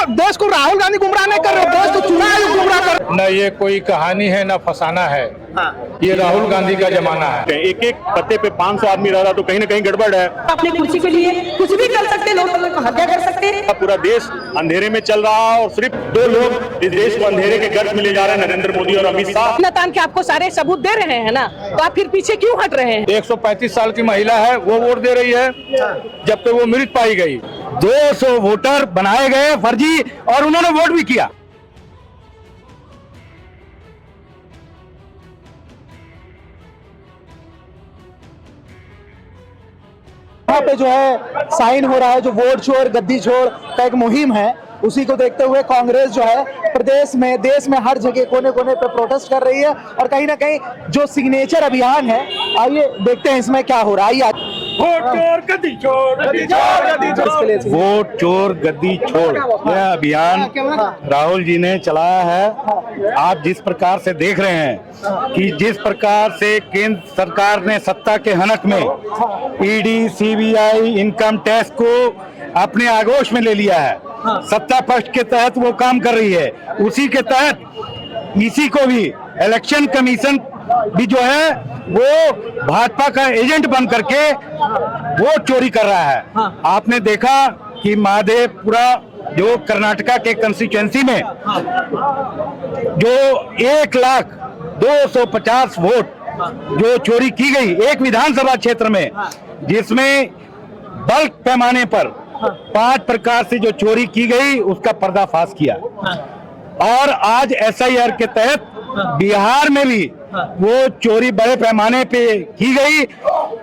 आप देश को राहुल गांधी गुमराह नहीं कर रहे हो, देश को चुनाव आयोग गुमराह कर। न ये कोई कहानी है न फसाना है, ये राहुल गांधी का जमाना है। एक एक पत्ते पे 500 आदमी रह रहा तो कहीं ना कहीं गड़बड़ है। अपनी कुर्सी के लिए कुछ भी कर सकते, लोग को हत्या कर सकते हैं। पूरा देश अंधेरे में चल रहा है और सिर्फ दो लोग इस देश को अंधेरे के गर्भ में ले जा रहे हैं, नरेंद्र मोदी और अमित शाह। तान के आपको सारे सबूत दे रहे हैं ना, तो आप फिर पीछे क्यों हट रहे हैं? 135 साल की महिला है, वो वोट दे रही है जबकि वो मृत पाई गई। 200 वोटर बनाए गए फर्जी और उन्होंने वोट भी किया। यहाँ पे जो है साइन हो रहा है, जो वोट छोड़ गद्दी छोड़ का एक मुहिम है, उसी को देखते हुए कांग्रेस जो है प्रदेश में देश में हर जगह कोने कोने पे प्रोटेस्ट कर रही है। और कहीं ना कहीं जो सिग्नेचर अभियान है, आइए देखते हैं इसमें क्या हो रहा है। आइए वोट चोर गद्दी छोड़, गद्दी छोड़, गद्दी छोड़। वोट चोर गद्दी छोड़, यह अभियान राहुल जी ने चलाया है। आप जिस प्रकार से देख रहे हैं कि जिस प्रकार से केंद्र सरकार ने सत्ता के हनक में ईडी, सीबीआई, इनकम टैक्स को अपने आगोश में ले लिया है, सत्ता पक्ष के तहत वो काम कर रही है, उसी के तहत इसी को भी इलेक्शन कमीशन भी जो है वो भाजपा का एजेंट बन करके वोट चोरी कर रहा है। आपने देखा कि महादेवपुरा जो कर्नाटका के कंस्टिट्यूएंसी में जो 1,250,000 वोट जो चोरी की गई एक विधानसभा क्षेत्र में, जिसमें बल्क पैमाने पर 5 प्रकार से जो चोरी की गई उसका पर्दाफाश किया। और आज एसआईआर के तहत बिहार में भी वो चोरी बड़े पैमाने पे की गई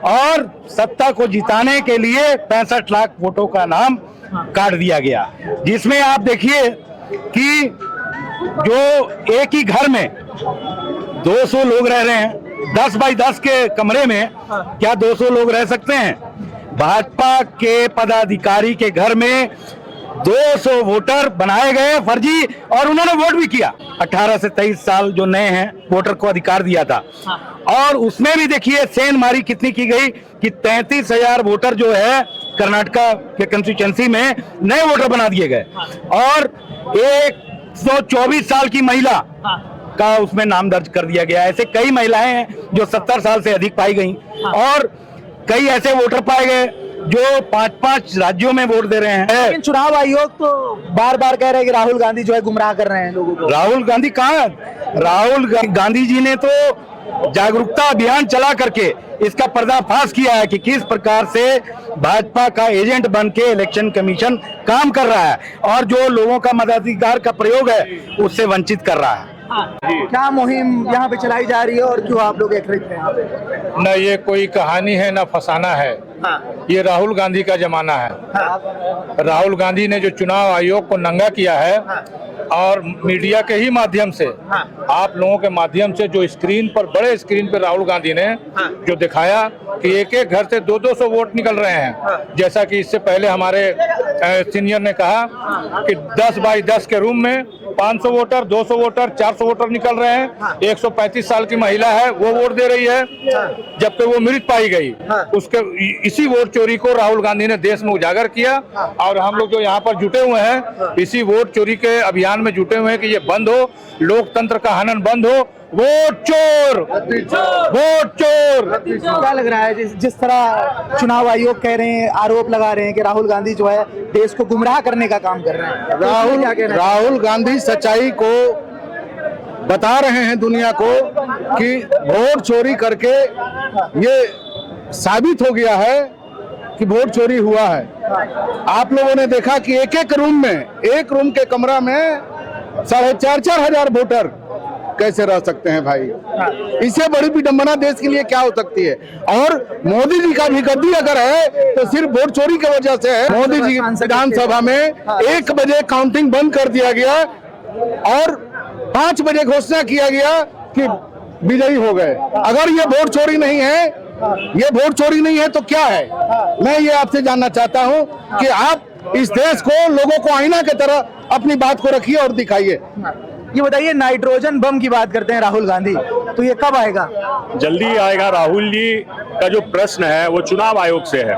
और सत्ता को जिताने के लिए 65 लाख वोटों का नाम काट दिया गया, जिसमें आप देखिए कि जो एक ही घर में 200 लोग रह रहे हैं, 10 बाई 10 के कमरे में क्या 200 लोग रह सकते हैं? भाजपा के पदाधिकारी के घर में 200 वोटर बनाए गए फर्जी और उन्होंने वोट भी किया। 18 से 23 साल जो नए हैं वोटर को अधिकार दिया था। और उसमें भी देखिए सेंधमारी कितनी की गई कि 33,000 वोटर जो है कर्नाटका के कंस्टिट्यूएंसी में नए वोटर बना दिए गए और 124 साल की महिला का उसमें नाम दर्ज कर दिया गया। ऐसे कई महिलाएं हैं जो 70 साल से अधिक पाई गई और कई ऐसे वोटर पाए गए जो 5-5 राज्यों में वोट दे रहे हैं। लेकिन चुनाव आयोग तो बार बार कह रहे हैं कि राहुल गांधी जो है गुमराह कर रहे हैं लोगों को। राहुल गांधी कहाँ? राहुल गांधी जी ने तो जागरूकता अभियान चला करके इसका पर्दाफाश किया है कि किस प्रकार से भाजपा का एजेंट बन के इलेक्शन कमीशन काम कर रहा है और जो लोगों का मताधिकार का प्रयोग है उससे वंचित कर रहा है। क्या मुहिम यहाँ पे चलाई जा रही है और क्यों आप लोग एकत्रित हैं यहाँ पे? न ये कोई कहानी है न फसाना है, ये राहुल गांधी का जमाना है। राहुल गांधी ने जो चुनाव आयोग को नंगा किया है और मीडिया के ही माध्यम से, आप लोगों के माध्यम से जो स्क्रीन पर, बड़े स्क्रीन पर राहुल गांधी ने जो दिखाया कि एक एक घर से 200 वोट निकल रहे हैं, जैसा कि इससे पहले हमारे सीनियर ने कहा कि 10 बाई 10 के रूम में 500 वोटर, 200 वोटर, 400 वोटर निकल रहे हैं। 135 साल की महिला है, वो वोट दे रही है जबकि वो मृत पाई गई। उसके इसी वोट चोरी को राहुल गांधी ने देश में उजागर किया और हम लोग जो यहाँ पर जुटे हुए हैं इसी वोट चोरी के अभियान में जुटे हुए हैं कि ये बंद हो, लोकतंत्र का हनन बंद हो। वोट चोर, वोट चोर। क्या लग रहा है जिस तरह चुनाव आयोग कह रहे हैं, आरोप लगा रहे हैं कि राहुल गांधी जो है देश को गुमराह करने का काम कर रहे हैं? राहुल गांधी सच्चाई को बता रहे हैं दुनिया को कि वोट चोरी करके ये साबित हो गया है कि वोट चोरी हुआ है। आप लोगों ने देखा कि एक एक रूम में, एक रूम के कमरा में 4,500 हजार वोटर कैसे रह सकते हैं भाई? इससे बड़ी विडंबना देश के लिए क्या हो सकती है? और मोदी जी का भी गद्दी अगर है तो सिर्फ वोट चोरी की वजह से है। मोदी जी विधानसभा में 1 बजे काउंटिंग बंद कर दिया गया और 5 बजे घोषणा किया गया कि विजयी हो गए। अगर ये वोट चोरी नहीं है, ये वोट चोरी नहीं है तो क्या है? मैं ये आपसे जानना चाहता हूं कि आप इस देश को, लोगों को आईना की तरह अपनी बात को रखिए और दिखाइए। ये बताइए, नाइट्रोजन बम की बात करते हैं राहुल गांधी, तो ये कब आएगा? जल्दी आएगा। राहुल जी का जो प्रश्न है वो चुनाव आयोग से है।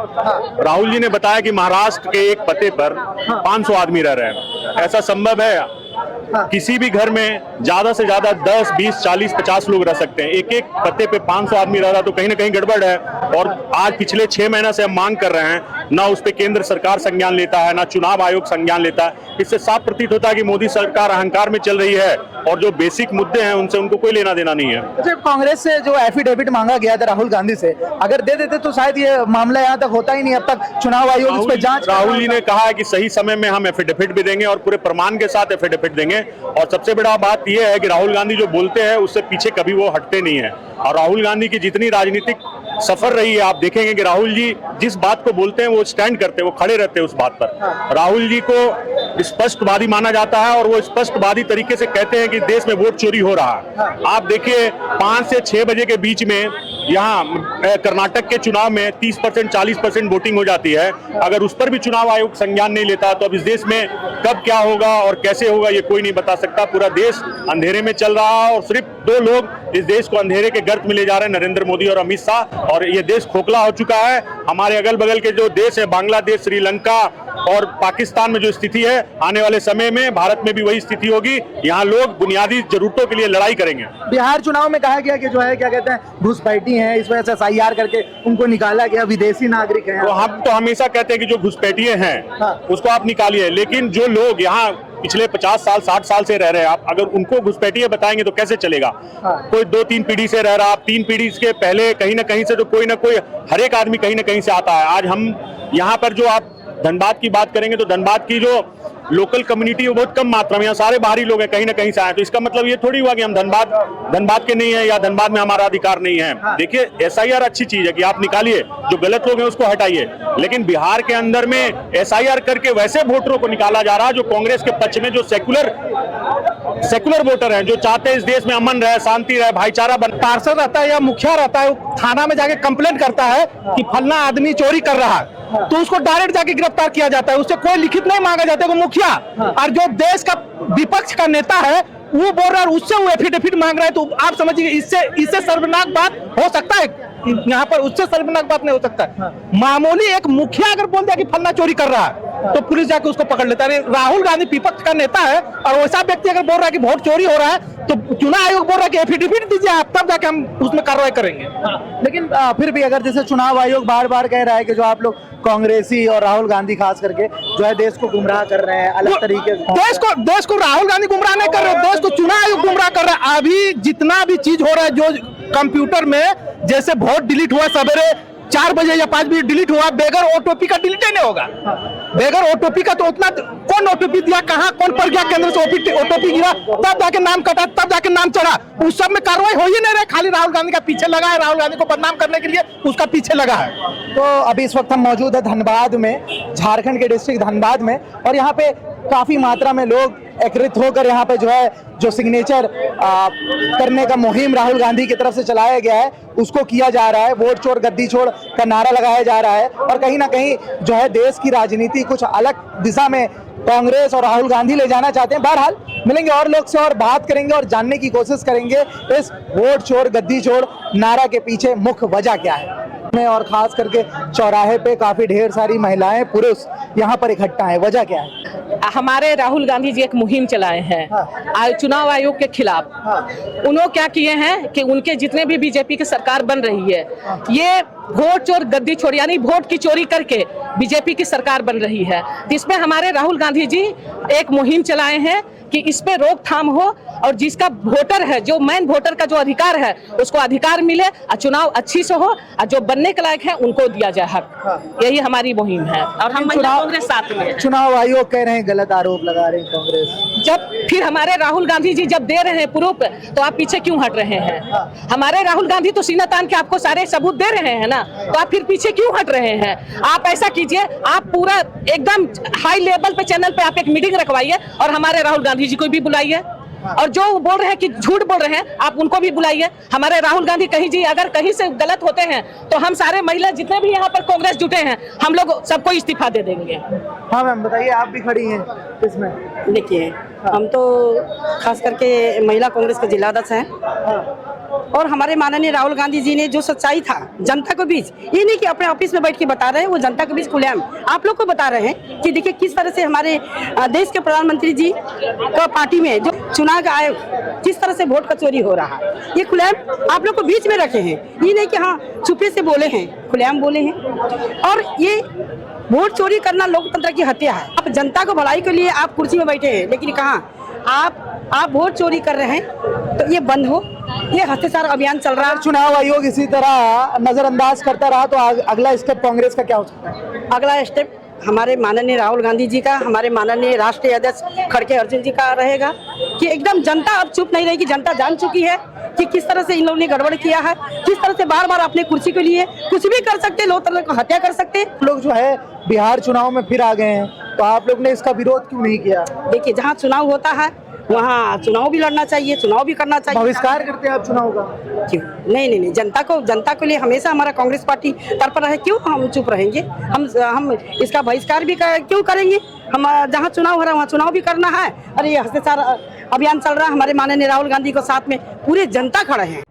राहुल जी ने बताया कि महाराष्ट्र के एक पते पर 500 आदमी रह रहे हैं। ऐसा संभव है? किसी भी घर में ज्यादा से ज्यादा 10, 20, 40, 50 लोग रह सकते हैं। एक एक पते पे 500 आदमी रह रहा, तो कहीं ना कहीं गड़बड़ है। और आज पिछले 6 महीने से हम मांग कर रहे हैं, ना उस पे केंद्र सरकार संज्ञान लेता है, ना चुनाव आयोग संज्ञान लेता है। इससे साफ प्रतीत होता है कि मोदी सरकार अहंकार में चल रही है और जो बेसिक मुद्दे हैं उनसे उनको कोई लेना देना नहीं है। अच्छा, कांग्रेस से जो एफिडेविट मांगा गया था राहुल गांधी से, अगर दे देते तो शायद ये मामला यहाँ तक होता ही नहीं। अब तक चुनाव आयोग इस पे जांच। राहुल जी ने कहा है कि सही समय में हम एफिडेविट भी देंगे और पूरे प्रमाण के साथ एफिडेविट देंगे। और सबसे बड़ा बात यह है कि राहुल गांधी जो बोलते हैं उससे पीछे कभी वो हटते नहीं है। और राहुल गांधी की जितनी राजनीतिक सफर रही है, आप देखेंगे कि राहुल जी जिस बात को बोलते हैं वो स्टैंड करते हैं, वो खड़े रहते हैं उस बात पर। राहुल जी को स्पष्टवादी माना जाता है और वो स्पष्टवादी तरीके से कहते हैं कि देश में वोट चोरी हो रहा है। आप देखिए 5 से 6 बजे के बीच में यहाँ कर्नाटक के चुनाव में 30%, 40% वोटिंग हो जाती है। अगर उस पर भी चुनाव आयोग संज्ञान नहीं लेता तो अब इस देश में कब क्या होगा और कैसे होगा ये कोई नहीं बता सकता। पूरा देश अंधेरे में चल रहा है और सिर्फ 2 लोग इस देश को अंधेरे के गर्त में ले जा रहे हैं, नरेंद्र मोदी और अमित शाह। और ये देश खोखला हो चुका है। हमारे अगल बगल के जो देश है, बांग्लादेश, श्रीलंका और पाकिस्तान में जो स्थिति है, आने वाले समय में भारत में भी वही स्थिति होगी। यहाँ लोग बुनियादी जरूरतों के लिए लड़ाई करेंगे। बिहार चुनाव में कहा गया कि जो है क्या कहते हैं घुसपैठी है, इस वजह से SIR करके उनको निकाला गया, विदेशी नागरिक हैं। तो हम तो हमेशा कहते हैं कि जो घुसपैठिए हैं उसको आप निकालिए, लेकिन जो लोग यहाँ पिछले 50 साल 60 साल से रह रहे हैं, आप अगर उनको घुसपैठिए बताएंगे तो कैसे चलेगा? कोई 2-3 पीढ़ी से रह रहा, 3 पीढ़ी के पहले कहीं ना कहीं से तो कोई ना कोई हर एक आदमी कहीं ना कहीं से आता है। आज हम यहाँ पर जो आप धनबाद की बात करेंगे तो धनबाद की जो लोकल कम्युनिटी वो बहुत कम मात्रा में, यहाँ सारे बाहरी लोग हैं, कहीं ना कहीं से आए। तो इसका मतलब ये थोड़ी हुआ कि हम धनबाद के नहीं है या धनबाद में हमारा अधिकार नहीं है। देखिए SIR अच्छी चीज है कि आप निकालिए, जो गलत लोग हैं उसको हटाइए, लेकिन बिहार के अंदर में SIR करके वैसे वोटरों को निकाला जा रहा है जो कांग्रेस के पक्ष में, जो सेकुलर वोटर हैं, जो चाहते हैं इस देश में अमन रहे, शांति रहे, भाईचारा बने। पार्षद रहता है या मुखिया रहता है, थाना में जाके कंप्लेंट करता है कि फलना आदमी चोरी कर रहा है, तो उसको डायरेक्ट जाके गिरफ्तार किया जाता है, उससे कोई लिखित नहीं मांगा जाता है। वो मुखिया और जो देश का विपक्ष का नेता है वो बोल रहा है, उससे वो एफिडेविट मांग रहा है। तो आप समझिए इससे सर्वनाक बात हो सकता है यहाँ पर? उससे सर्वनाक बात नहीं हो सकता है। मामूली एक मुखिया अगर बोल दिया कि फलना चोरी कर रहा है तो पुलिस जाके उसको पकड़ लेता है। राहुल गांधी विपक्ष का नेता है और वैसा व्यक्ति अगर बोल रहा है कि वोट चोरी हो रहा है तो चुनाव आयोग बोल रहा है कि एफिडेविट दीजिए आप, तब जाके हम उसमें कार्रवाई करेंगे। लेकिन फिर भी अगर जैसे चुनाव आयोग बार बार कह रहा है कि जो आप लोग कांग्रेसी और राहुल गांधी खास करके जो है देश को गुमराह कर रहे हैं अलग तरीके से, देश को राहुल गांधी गुमराह नहीं कर रहे, देश को चुनाव आयोग गुमराह कर रहा है। अभी जितना भी चीज हो रहा है, जो कंप्यूटर में जैसे वोट डिलीट हुआ सवेरे 4 बजे या 5 बजे डिलीट हुआ, बेगर ओटीपी का डिलीट नहीं होगा। बेगर ओटीपी का तो उतना कौन ओटीपी दिया, कहाँ कौन पर गया, केंद्र से ओटीपी गिरा, तब जाके नाम कटा, तब जाके नाम चढ़ा। उस सब में कार्रवाई हो ही नहीं रही, खाली राहुल गांधी का पीछे लगा है, राहुल गांधी को बदनाम करने के लिए उसका पीछे लगा है। तो अभी इस वक्त हम मौजूद है धनबाद में, झारखंड के डिस्ट्रिक्ट धनबाद में, और यहाँ पे काफी मात्रा में लोग एकत्रित होकर यहाँ पे जो है जो सिग्नेचर करने का मुहिम राहुल गांधी की तरफ से चलाया गया है उसको किया जा रहा है। वोट चोर गद्दी छोड़ का नारा लगाया जा रहा है और कहीं ना कहीं जो है देश की राजनीति कुछ अलग दिशा में कांग्रेस और राहुल गांधी ले जाना चाहते हैं। बहरहाल मिलेंगे और लोग से और बात करेंगे और जानने की कोशिश करेंगे इस वोट चोर गद्दी छोड़ नारा के पीछे मुख्य वजह क्या है। और खास करके चौराहे पे काफी ढेर सारी महिलाएं पुरुष यहाँ पर इकट्ठा है, वजह क्या है? हमारे राहुल गांधी जी एक मुहिम चलाए हैं चुनाव आयोग के खिलाफ। उन्होंने क्या किए हैं कि उनके जितने भी बीजेपी की सरकार बन रही है, ये वोट चोर गद्दी छोड़ यानी वोट की चोरी करके बीजेपी की सरकार बन रही है। तो इसमें हमारे राहुल गांधी जी एक मुहिम चलाए हैं कि इस पे रोकथाम हो और जिसका वोटर है, जो मेन वोटर का जो अधिकार है उसको अधिकार मिले और चुनाव अच्छी से हो और जो बनने के लायक है उनको दिया जाए हक। यही हमारी मुहिम है और हम कांग्रेस साथ में। चुनाव आयोग कह रहे हैं गलत आरोप लगा रहे हैं कांग्रेस, जब फिर हमारे राहुल गांधी जी जब दे रहे हैं प्रूफ तो आप पीछे क्यों हट रहे हैं? हमारे राहुल गांधी तो सीना तान के आपको सारे सबूत दे रहे हैं ना, तो आप फिर पीछे क्यों हट रहे हैं? आप ऐसा कीजिए, आप पूरा एकदम हाई लेवल पे चैनल पे आप एक मीटिंग रखवाइए और हमारे राहुल गांधी जी को भी बुलाइए और जो बोल रहे हैं कि झूठ बोल रहे हैं आप उनको भी बुलाइए। हमारे राहुल गांधी कहीं जी अगर कहीं से गलत होते हैं तो हम सारे महिला जितने भी यहाँ पर कांग्रेस जुटे हैं हम लोग सबको इस्तीफा दे देंगे। हाँ मैम बताइए, आप भी खड़ी हैं इसमें। देखिए हम तो खास करके महिला कांग्रेस के जिला अध्यक्ष हैं और हमारे माननीय राहुल गांधी जी ने जो सच्चाई था जनता के बीच, ये नहीं कि अपने ऑफिस में बैठ के बता रहे हैं, वो जनता के बीच खुलेआम आप लोग को बता रहे हैं कि देखिए किस तरह से हमारे देश के प्रधानमंत्री जी का पार्टी में जो चुनाव आयोग किस तरह से वोट का चोरी हो रहा है, ये खुलेआम आप लोग को बीच में रखे हैं। ये नहीं कि हाँ छुपे से बोले हैं, खुलेआम बोले हैं। और ये वोट चोरी करना लोकतंत्र की हत्या है। आप जनता को भलाई के लिए आप कुर्सी में बैठे हैं, लेकिन कहाँ आप वोट चोरी कर रहे हैं, तो ये बंद हो। ये हत्याचार अभियान चल रहा है। चुनाव आयोग इसी तरह नजरअंदाज करता रहा तो अगला स्टेप कांग्रेस का क्या हो सकता है? अगला स्टेप हमारे माननीय राहुल गांधी जी का, हमारे माननीय राष्ट्रीय अध्यक्ष खड़गे अर्जुन जी का रहेगा कि एकदम जनता अब चुप नहीं रहेगी। जनता जान चुकी है कि किस तरह से इन लोगों ने गड़बड़ किया है, किस तरह से बार बार अपने कुर्सी के लिए कुछ भी कर सकते, लोकतंत्र को हत्या कर सकते। लोग जो है बिहार चुनाव में फिर आ गए हैं, तो आप लोग ने इसका विरोध क्यों नहीं किया? देखिए, जहाँ चुनाव होता है वहाँ चुनाव भी लड़ना चाहिए, चुनाव भी करना चाहिए। बहिष्कार करते हैं आप चुनाव का? क्यों? नहीं, जनता के लिए हमेशा हमारा कांग्रेस पार्टी तत्पर रहे। क्यों हम चुप रहेंगे? हम इसका बहिष्कार भी क्यों करेंगे? हम जहाँ चुनाव हो रहा है वहाँ चुनाव भी करना है। और ये हत्याचार अभियान चल रहा है, हमारे माननीय राहुल गांधी को साथ में पूरे जनता खड़े हैं।